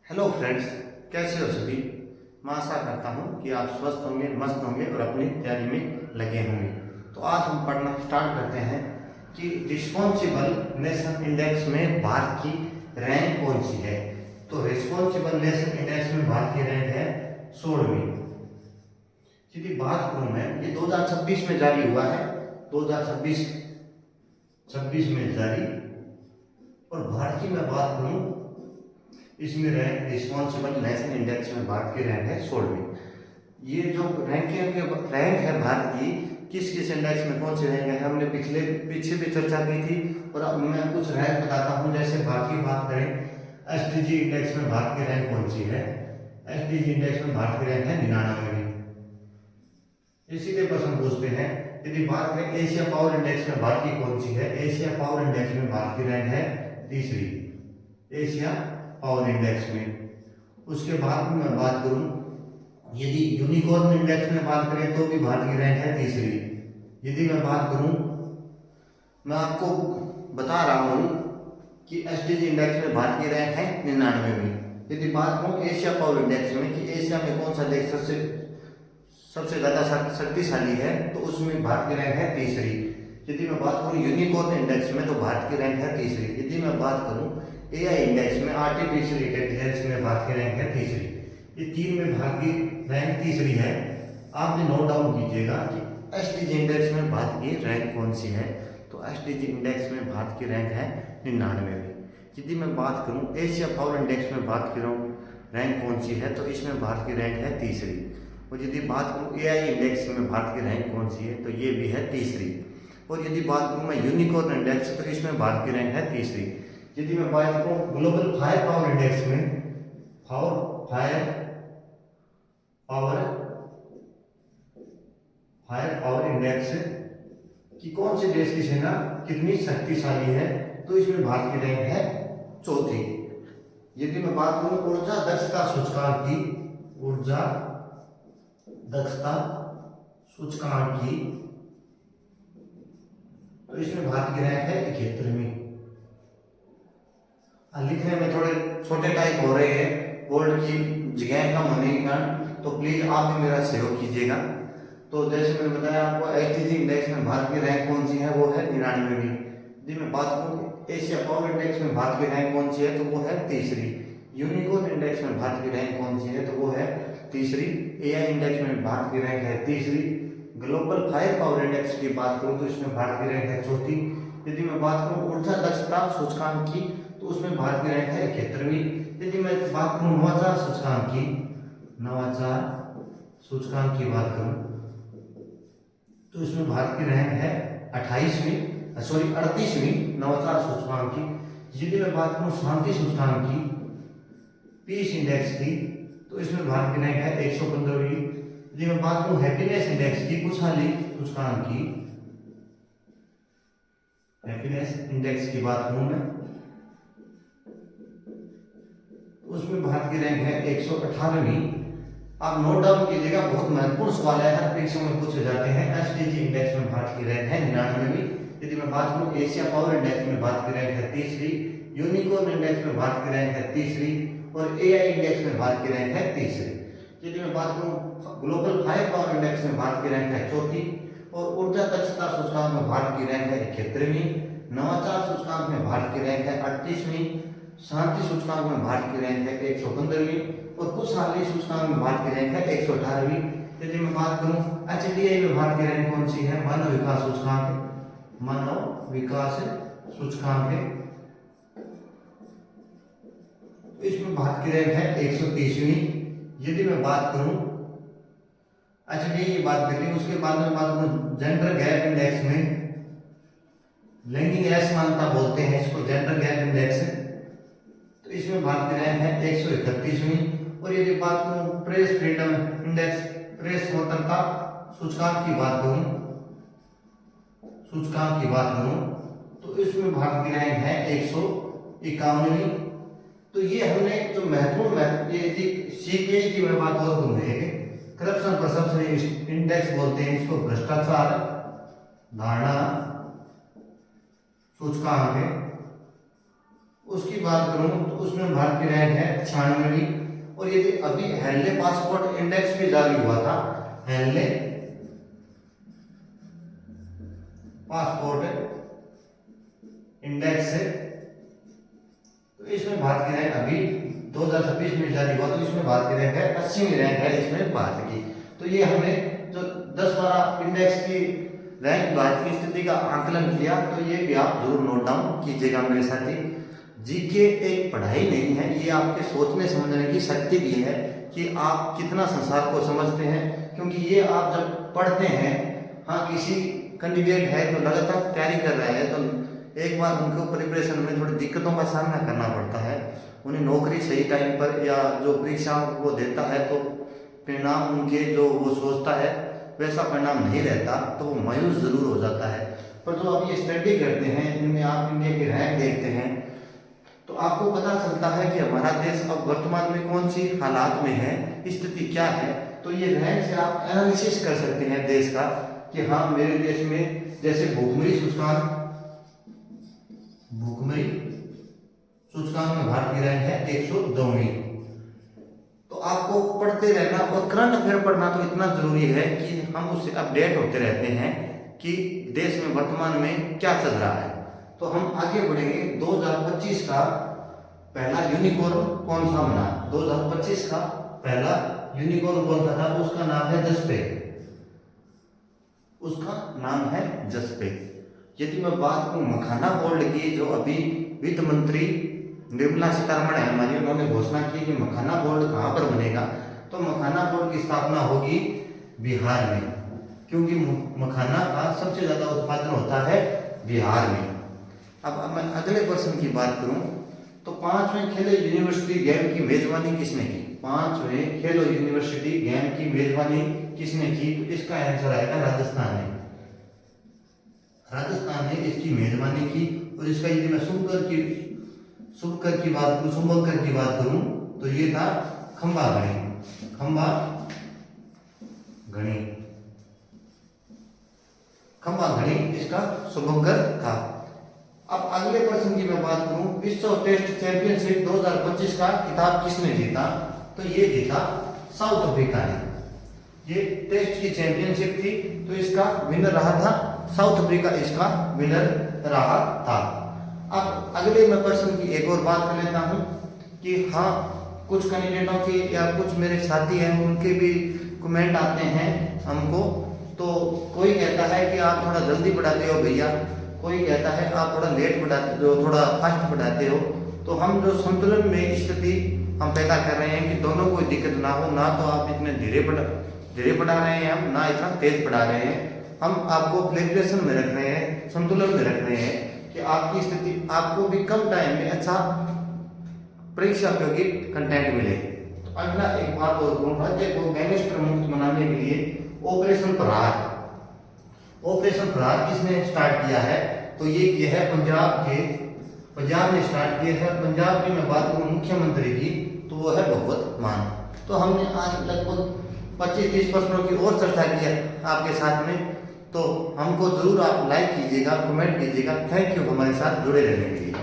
Hello friends, कैसे हो सभी। मैं आशा करता हूँ कि आप स्वस्थ होंगे, मस्त होंगे और अपनी तैयारी में लगे होंगे। तो आज हम पढ़ना स्टार्ट करते हैं कि रिस्पॉन्सिबल नेशन इंडेक्स में भारत की रैंक कौन सी है। तो रिस्पॉन्सिबल नेशन इंडेक्स में भारत की रैंक है 16वीं। यदि बात करूँ मैं, ये 2026 में जारी हुआ है, 2026 में जारी। और भारत की मैं बात करूँ, इसमें रैंक रिस्पॉन्सिबल नेशन इंडेक्स में भारत की रैंक है 16वीं। ये जो रैंक है भारत की, किस किस इंडेक्स में कौन सी रैंक है, हमने पीछे भी चर्चा की थी। और अब मैं कुछ रैंक बताता हूँ। जैसे भारत की बात करें, एसडीजी इंडेक्स में भारत की रैंक कौन सी है। एसडीजी इंडेक्स में भारत की रैंक है 99वीं। इसीलिए प्रश्न पूछते हैं, यदि बात करें एशिया पावर इंडेक्स में भारत की कौन सी है। एशिया पावर इंडेक्स में भारत की रैंक है 3री, एशिया पावर इंडेक्स में। उसके बाद में मैं बात करूं, यदि यूनिकॉर्न इंडेक्स में बात करें तो भी भारत की रैंक है 3री। यदि मैं बात करूं, मैं आपको बता रहा हूं कि एसडीजी इंडेक्स में भारत की रैंक है 99वीं। यदि बात करूं एशिया पावर इंडेक्स में कि एशिया में कौन सा देश सबसे ज्यादा शक्तिशाली है, तो उसमें भारत की रैंक है 3री। यदि मैं बात करूं यूनिकॉर्न इंडेक्स में, तो भारत की रैंक है 3री। यदि मैं बात करूं एआई इंडेक्स में, आर्टिफिशियल इंटेलिजेंस में भारत की रैंक है 3री। ये तीन में भारत की रैंक 3री है। आपने नोट डाउन कीजिएगा कि एसडीजी इंडेक्स में भारत की रैंक कौन सी है। तो एसडीजी इंडेक्स में भारत की रैंक है 99वीं। यदि मैं बात करूं एशिया पावर इंडेक्स में भारत की रैंक कौन सी है, तो इसमें भारत की रैंक है 3री। और यदि बात करूं एआई इंडेक्स में भारत की रैंक कौन सी है, तो ये भी है 3री। और यदि बात करूं मैं यूनिकॉर्न इंडेक्स, तो इसमें भारत की रैंक है 3री। यदि मैं बात करूं ग्लोबल फायर पावर इंडेक्स में, फायर पावर इंडेक्स कि कौन से देश की सेना कितनी शक्तिशाली है, तो इसमें भारत की रैंक है 4थी। यदि मैं बात करूं ऊर्जा दक्षता सूचकांक की, ऊर्जा दक्षता सूचकांक की, तो इसमें भारत की रैंक है 71वीं। लिखने में थोड़े छोटे टाइप हो रहे हैं, बोर्ड की जगह कम होने के कारण, तो प्लीज आप भी मेरा सहयोग कीजिएगा। तो जैसे मैंने बताया आपको, एसडीजी इंडेक्स में भारत की रैंक कौन सी है, वो है 99वीं। यदि मैं बात करूं एशिया पावर इंडेक्स में भारत की रैंक कौन सी है, तो वो है 3री। यूनिकॉर्न इंडेक्स में भारत की रैंक कौन सी है, तो वो है 3री। एआई इंडेक्स में भारत की रैंक है 3री। ग्लोबल फायर पावर इंडेक्स की बात करूं तो इसमें भारत की रैंक है 4थी। यदि मैं बात करूं ऊर्जा दक्षता सूचकांक की, तो उसमें भारत की रैंक है 71वीं। यदि मैं बात करूं नवाचार सूचकांक की बात करूं, तो इसमें भारत की रैंक है 38वीं नवाचार सूचकांक की। यदि मैं बात करूं शांति सूचकांक की, पीस इंडेक्स की, तो इसमें भारत की रैंक है 115वीं। यदि मैं बात करूं हैप्पीनेस इंडेक्स की, खुशहाली सूचकांक की, हैप्पीनेस इंडेक्स की बात करूं मैं, उसमें भारत की रैंक है 118वीं। आप नोट डाउन कीजिएगा, बहुत महत्वपूर्ण सवाल है, हर परीक्षा में पूछे जाते हैं। एसडीजी इंडेक्स में भारत की रैंक है 99वीं। यदि मैं बात करूं एशिया पावर इंडेक्स में भारत की रैंक है 3री। यूनिकॉर्न इंडेक्स में भारत की रैंक है 3री। और एआई इंडेक्स में भारत की रैंक है 3री। यदि मैं बात करूं ग्लोबल फायर पावर इंडेक्स में भारत की रैंक है 4थी। और ऊर्जा दक्षता सूचकांक में भारत की रैंक है 71वीं। नवाचार सूचकांक में भारत की रैंक है 38वीं। शांति सूचकांक में भारत की रैंक है 115वीं। और खुशहाली सूचकांक में भारत की रैंक है 118वीं। यदि मैं बात करूं एचडीआई में भारत की रैंक कौन सी है, मानव विकास सूचकांक है, तो इसमें भारत की रैंक है 130वीं। यदि मैं बात करूं एचडीआई की बात करें, उसके बाद में बात करूं जेंडर गैप इंडेक्स में, लैंगिक असमानता बोलते हैं इसको, जेंडर गैप इंडेक्स, तो इसमें भारत की रैंक है 131वीं। और यदि बात करूं प्रेस फ्रीडम इंडेक्स, प्रेस स्वतंत्रता सूचकांक की बात करूं, तो इसमें भारत की रैंक है 151वीं। तो ये हमने जो महत्वपूर्ण सीपीआई की मैं बात और करूंगा, करप्शन परसेप्शन इंडेक्स बोलते हैं इसको, भ्रष्टाचार धारणा सूचकांक है, उसकी बात करूं तो उसमें भारत की रैंक है 96वीं। और यदि अभी हेनले पासपोर्ट इंडेक्स भी जारी हुआ था, हेनले पासपोर्ट इंडेक्स से, तो इसमें भारत की रैंक अभी 2026 में जारी हुआ, तो इसमें भारत की रैंक है 80वीं रैंक है इसमें भारत की। तो ये हमने जो 10-12 इंडेक्स की रैंक भारत की स्थिति का आकलन किया, तो ये भी आप जरूर नोट डाउन कीजिएगा मेरे साथी। जीके एक पढ़ाई नहीं है, ये आपके सोचने समझने की शक्ति भी है कि आप कितना संसार को समझते हैं। क्योंकि ये आप जब पढ़ते हैं, हाँ किसी कैंडिडेट है तो लगातार तैयारी कर रहा है, तो एक बार उनको प्रिपरेशन में थोड़ी दिक्कतों का सामना करना पड़ता है। उन्हें नौकरी सही टाइम पर या जो परीक्षा वो देता है तो परिणाम उनके जो वो सोचता है वैसा परिणाम नहीं रहता, तो वो मायूस जरूर हो जाता है। पर जो आप ये स्टडी करते हैं, इनमें आप इंडिया की रैंक देखते हैं, तो आपको पता चलता है कि हमारा देश अब वर्तमान में कौन सी हालात में है, स्थिति क्या है। तो ये रैंक से आप एनालिसिस कर सकते हैं देश का कि हाँ मेरे देश में जैसे भूखमरी सूचकांक में भारत की रैंक है 102वीं। तो आपको पढ़ते रहना और करंट अफेयर पढ़ना तो इतना जरूरी है कि हम उससे अपडेट होते रहते हैं कि देश में वर्तमान में क्या चल रहा है। तो हम आगे बढ़ेंगे। 2025 का पहला यूनिकॉर्न कौन सा बना? 2025 का पहला यूनिकॉर्न कौन सा था? उसका नाम है जसपेक। उसका नाम है जसपेक। यदि मैं बात करूं मखाना बोर्ड की, जो अभी वित्त मंत्री निर्मला सीतारमण है हमारी, उन्होंने घोषणा की कि मखाना बोर्ड कहां पर बनेगा, तो मखाना बोर्ड की स्थापना होगी बिहार में, क्योंकि मखाना का सबसे ज्यादा उत्पादन होता है बिहार में। अब मैं अगले प्रश्न की बात करूं तो 5वें खेलो यूनिवर्सिटी गेम की मेजबानी किसने की? 5वें खेलो यूनिवर्सिटी गेम की मेजबानी किसने की? तो इसका आंसर आएगा राजस्थान ने। राजस्थान ने इसकी मेजबानी की। और इसका यदि मैं शुभंकर की बात करूं तो ये था खंबा घड़ी इसका शुभंकर था। अब अगले प्रश्न की मैं बात करूं, विश्व टेस्ट चैंपियनशिप 2025 का खिताब किसने जीता? तो ये जीता साउथ अफ्रीका ने। ये टेस्ट की चैंपियनशिप थी, तो इसका विनर रहा था साउथ अफ्रीका, इसका विनर रहा था। अब अगले मैं प्रश्न की एक और बात कर लेता हूं कि हाँ कुछ कैंडिडेटों की या कुछ मेरे साथी हैं उनके भी कमेंट आते हैं हमको। तो कोई कहता है कि आप थोड़ा जल्दी पढ़ाते हो भैया, कोई कहता है आप थोड़ा लेट पढ़ाते हो, थोड़ा फास्ट पढ़ाते हो। तो हम जो संतुलन में स्थिति हम पैदा कर रहे हैं कि दोनों को दिक्कत ना हो, ना तो आप इतने धीरे पढ़ा रहे हैं हम, ना इतना तेज पढ़ा रहे हैं। हम आपको फ्लैक्चुएशन में रख रहे हैं, संतुलन में रख रहे हैं कि आपकी स्थिति आपको भी कम टाइम में अच्छा परीक्षा योग्य कंटेंट मिले। तो अगला एक बात और कहूँ, राज्य को गैंगस्टर मुक्त बनाने के लिए ऑपरेशन प्रहार किसने स्टार्ट किया है? तो ये है पंजाब ने स्टार्ट किया है। पंजाब की मैं बात करूं मुख्यमंत्री की, तो वो है भगवंत मान। तो हमने आज लगभग 25-30 प्रश्नों की और चर्चा की है आपके साथ में। तो हमको जरूर आप लाइक कीजिएगा, कमेंट कीजिएगा। थैंक यू हमारे साथ जुड़े रहने के लिए।